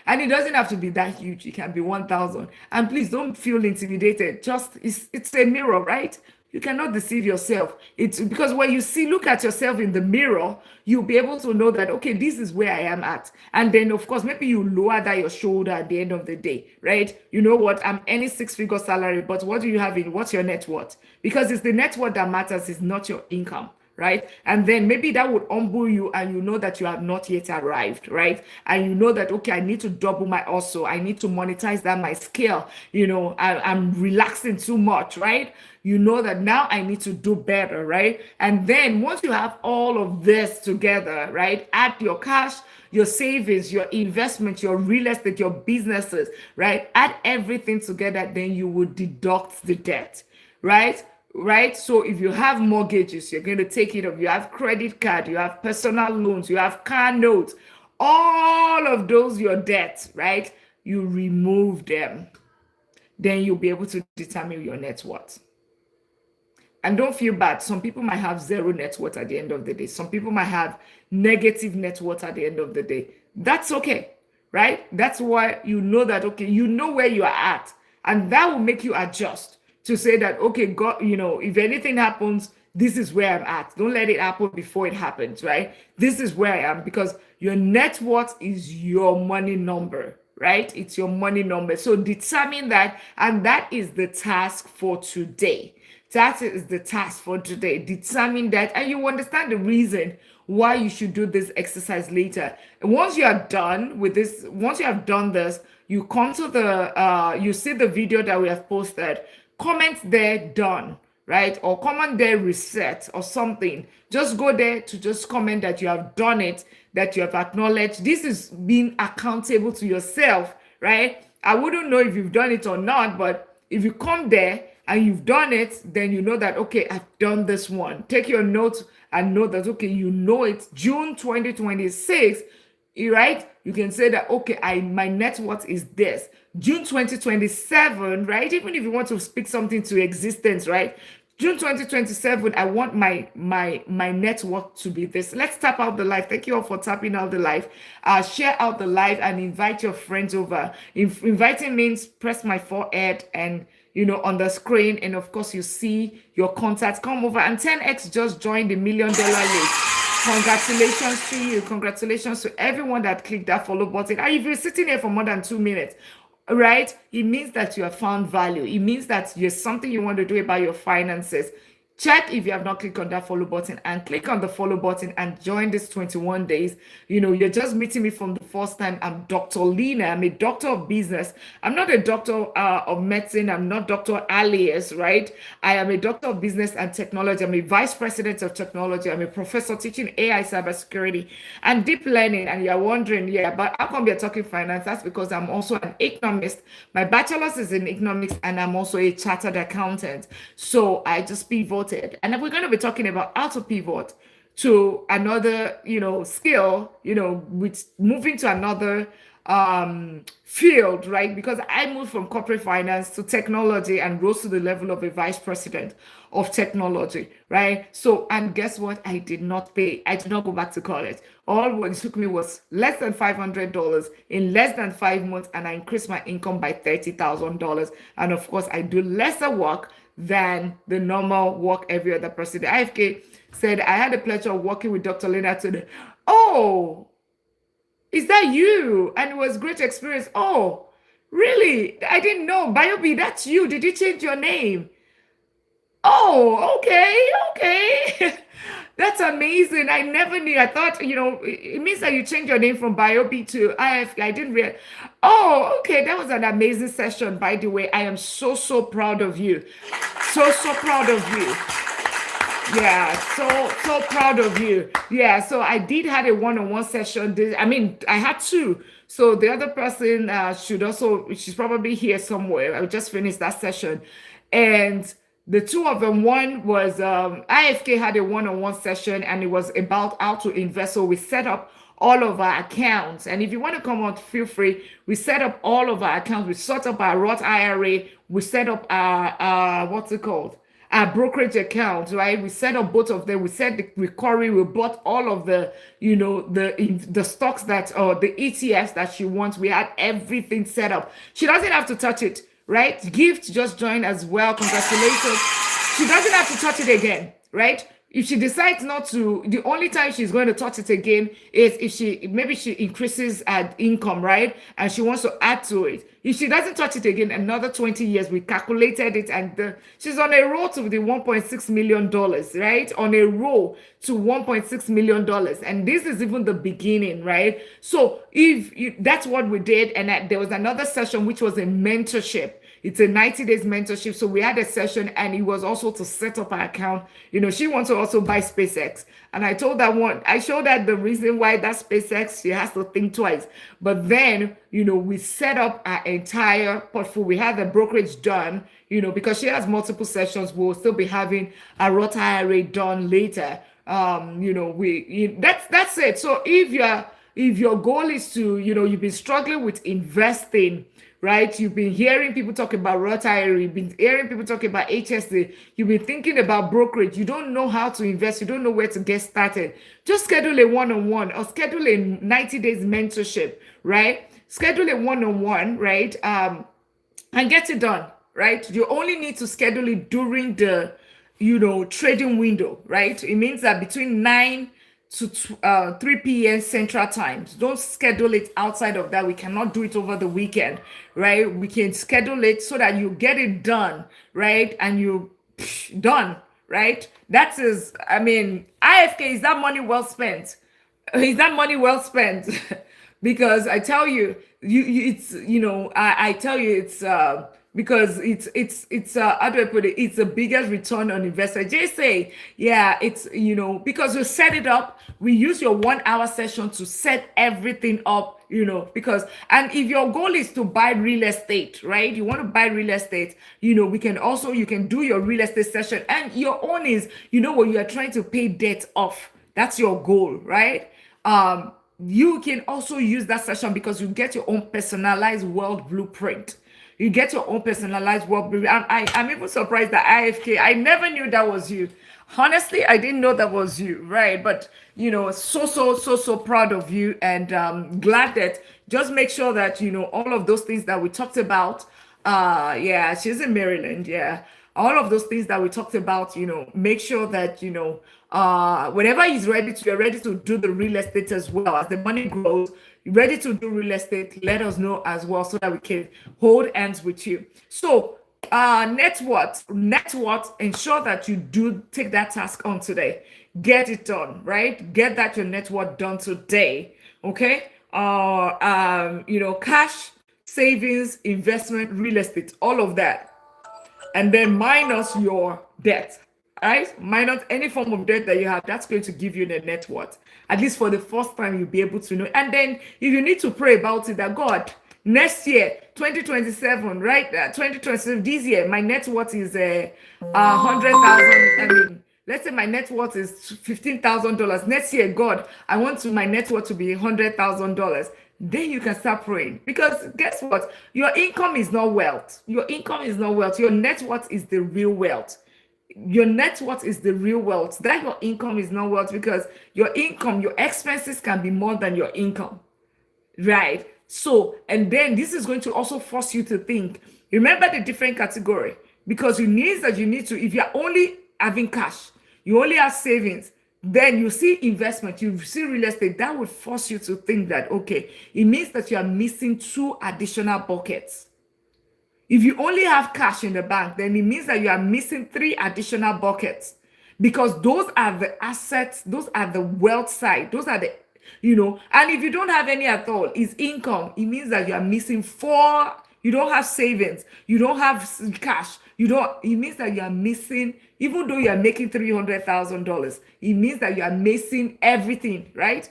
And it doesn't have to be that huge. It can be 1,000. And please don't feel intimidated. Just it's a mirror, right? You cannot deceive yourself. It's because when you look at yourself in the mirror, you'll be able to know that, okay, this is where I am at. And then, of course, maybe you lower that your shoulder at the end of the day, right? You know what? I'm earning six-figure salary, but what do you have what's your net worth? Because it's the net worth that matters, it's not your income. Right? And then maybe that would humble you, and you know that you have not yet arrived, right? And you know that, okay, I need to double my also, I need to monetize that my skill, I'm relaxing too much, right? You know that now I need to do better, right? And then once you have all of this together, right? Add your cash, your savings, your investment, your real estate, your businesses, right? Add everything together, then you would deduct the debt, right? Right? So if you have mortgages, you're going to take it off. You have credit card, you have personal loans, you have car notes, all of those, your debts, right? You remove them. Then you'll be able to determine your net worth. And don't feel bad. Some people might have zero net worth at the end of the day. Some people might have negative net worth at the end of the day. That's okay, right? That's why you know that, okay, you know where you are at. And that will make you adjust to say that, okay, God, if anything happens, this is where I'm at. Don't let it happen before it happens, right? This is where I am, because your net worth is your money number, right? It's your money number. So determine that, and that is the task for today. That is the task for today. Determine that, and you understand the reason why you should do this exercise later. And once you are done with this, once you have done this, you come to you see the video that we have posted. Comment there, done, right? Or comment there, reset, or something. Just go there to just comment that you have done it, that you have acknowledged. This is being accountable to yourself, right? I wouldn't know if you've done it or not, but if you come there and you've done it, then you know that, okay, I've done this one. Take your notes and know that, okay, you know it. June 2026, right? You can say that, okay, my net worth is this. June 2027, right? Even if you want to speak something to existence, right? June 2027, I want my net worth to be this. Let's tap out the live. Thank you all for tapping out the live. Share out the live and invite your friends over. Inviting means press my forehead and on the screen, and of course you see your contacts. Come over, and 10x just joined the $1 Million League. Congratulations to you. Congratulations to everyone that clicked that follow button. And if you're sitting here for more than 2 minutes, right, it means that you have found value. It means that there's something you want to do about your finances. Check if you have not clicked on that follow button, and click on the follow button and join this 21 days. You're just meeting me from the first time. I'm Dr. Lina. I'm a doctor of business. I'm not a doctor of medicine. I'm not Dr. Alias, right? I am a doctor of business and technology. I'm a vice president of technology. I'm a professor teaching AI, cybersecurity, and deep learning. And you're wondering, but how come you're talking finance? That's because I'm also an economist. My bachelor's is in economics, and I'm also a chartered accountant. So I just pivot. And then we're going to be talking about how to pivot to another, skill, with moving to another field, right? Because I moved from corporate finance to technology and rose to the level of a vice president of technology, right? So, and guess what? I did not go back to college. All what it took me was less than $500 in less than 5 months, and I increased my income by $30,000. And of course, I do lesser work than the normal work every other person. The IFK said, I had the pleasure of working with Dr. Lina today. Oh, is that you? And it was great experience. Oh, really? I didn't know. Biobi, that's you. Did you change your name? Oh, okay, okay. That's amazing. I never knew. I thought, it means that you changed your name from Biobi to IFK. I didn't realize. Oh, okay. That was an amazing session, by the way. I am so, so proud of you. So, so proud of you. Yeah, so proud of you. Yeah, so I did have a one-on-one session. I mean, I had two. So the other person she's probably here somewhere. I just finished that session. And the two of them, one was IFK had a one-on-one session and it was about how to invest. So we set up all of our accounts. And if you want to come on, feel free. We set up all of our accounts. We set up our Roth IRA. We set up our what's it called? Our brokerage account, right? We set up both of them. We set the recurring. We bought all of the, the stocks that or the ETFs that she wants. We had everything set up. She doesn't have to touch it, right? Gift just joined as well. Congratulations. She doesn't have to touch it again, right? If she decides not to, the only time she's going to touch it again is if she increases her income, right? And she wants to add to it. If she doesn't touch it again, another 20 years, we calculated it, and she's on a roll to the $1.6 million, right? On a roll to $1.6 million. And this is even the beginning, right? So that's what we did. And there was another session, which was a mentorship. It's a 90 days mentorship. So we had a session and it was also to set up her account. She wants to also buy SpaceX. And I showed her the reason why that SpaceX, she has to think twice. But then, we set up our entire portfolio. We had the brokerage done, because she has multiple sessions. We'll still be having a Roth IRA done later. That's it. So if your goal is to, you've been struggling with investing, right? You've been hearing people talk about Roth IRA, you've been hearing people talk about HSA, you've been thinking about brokerage, you don't know how to invest, you don't know where to get started. Just schedule a one-on-one or schedule a 90 days mentorship, right? Schedule a one-on-one, right? And get it done, right? You only need to schedule it during the, trading window, right? It means that between 9 to 3 p.m. Central Times. Don't schedule it outside of that. We cannot do it over the weekend, right? We can schedule it so that you get it done, right? And you done, right? That is, IFK, is that money well spent? Is that money well spent? Because I tell you, I tell you, it's because it's how do I put it? It's the biggest return on investment. Just say, yeah, it's because we set it up. We use your 1 hour session to set everything up, because and if your goal is to buy real estate, right? You want to buy real estate, you can do your real estate session, and your own is, what you are trying to pay debt off. That's your goal, right? You can also use that session because you get your own personalized world blueprint. You get your own personalized world blueprint. I'm even surprised that IFK, I never knew that was you. Honestly, I didn't know that was you, right? But, so proud of you, and glad that just make sure that, all of those things that we talked about. Yeah, she's in Maryland. Yeah. All of those things that we talked about, make sure that, whenever you're ready to do the real estate as well. As the money grows, you're ready to do real estate, let us know as well so that we can hold hands with you. So net worth, ensure that you do take that task on today. Get it done, right? Get that your net worth done today. Okay. Cash, savings, investment, real estate, all of that. And then minus your debt, right? Minus any form of debt that you have, that's going to give you the net worth. At least for the first time, you'll be able to know. And then if you need to pray about it, that God, next year, 2027, right? 2027, this year, my net worth is 100,000. Let's say my net worth is $15,000. Next year, God, I want my net worth to be $100,000. Then you can start praying, because guess what? Your income is not wealth. Your income is not wealth. Your net worth is the real wealth. Your net worth is the real wealth. That your income is not wealth, because your income, your expenses can be more than your income, right? So, and then this is going to also force you to think. Remember the different category. because it means that you need to, if you're only having cash, you only have savings, then you see investment, you see real estate, that would force you to think that, okay, it means that you are missing two additional buckets. If you only have cash in the bank, then it means that you are missing three additional buckets, because those are the assets, those are the wealth side, those are the, and if you don't have any at all, it's income. It means that you are missing four, you don't have savings, you don't have cash, it means that you are missing, even though you are making $300,000, it means that you are missing everything, right?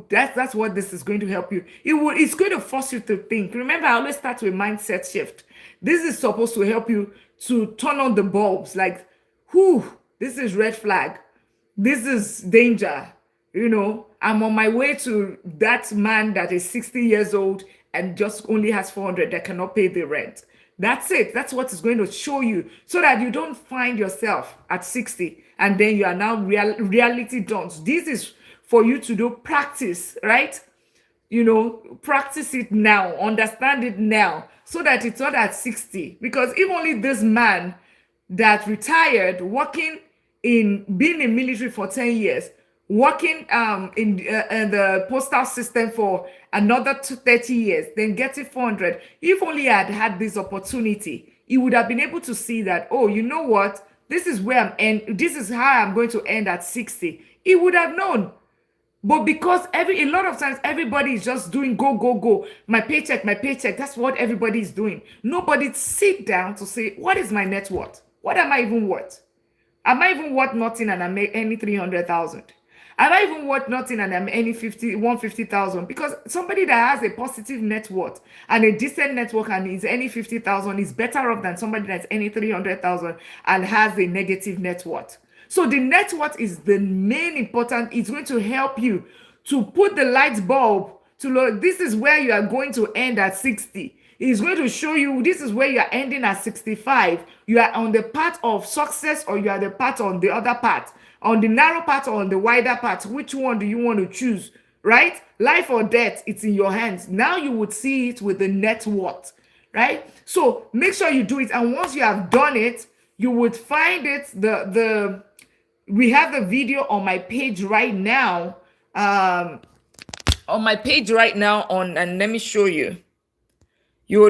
That's what this is going to help you. It's going to force you to think. Remember, I always start with mindset shift. This is supposed to help you to turn on the bulbs, like, whew, this is red flag, this is danger. I'm on my way to that man that is 60 years old and just only has 400 that cannot pay the rent. That's it. That's what it's going to show you, so that you don't find yourself at 60 and then you are now reality dawns. This is for you to do practice, right? Practice it now, understand it now, so that it's not at 60. Because if only this man that retired, working being in military for 10 years, working in the postal system for another 30 years, then getting 400, if only I had this opportunity, he would have been able to see that, oh, you know what, this is where this is how I'm going to end at 60. He would have known. But because a lot of times everybody is just doing go, my paycheck, that's what everybody is doing. Nobody sit down to say, what is my net worth? What am I even worth? Am I even worth nothing and I'm any 300,000? Am I even worth nothing and I'm any 150,000? Because somebody that has a positive net worth and a decent network and is any 50,000 is better off than somebody that's any 300,000 and has a negative net worth. So the net worth is the main important. It's going to help you to put the light bulb to look. This is where you are going to end at 60. It's going to show you this is where you are ending at 65. You are on the path of success, or you are the path on the other path, on the narrow path or on the wider path. Which one do you want to choose, right? Life or death, it's in your hands. Now you would see it with the net worth, right? So make sure you do it. And once you have done it, you would find it, we have the video on my page right now. And let me show you. You would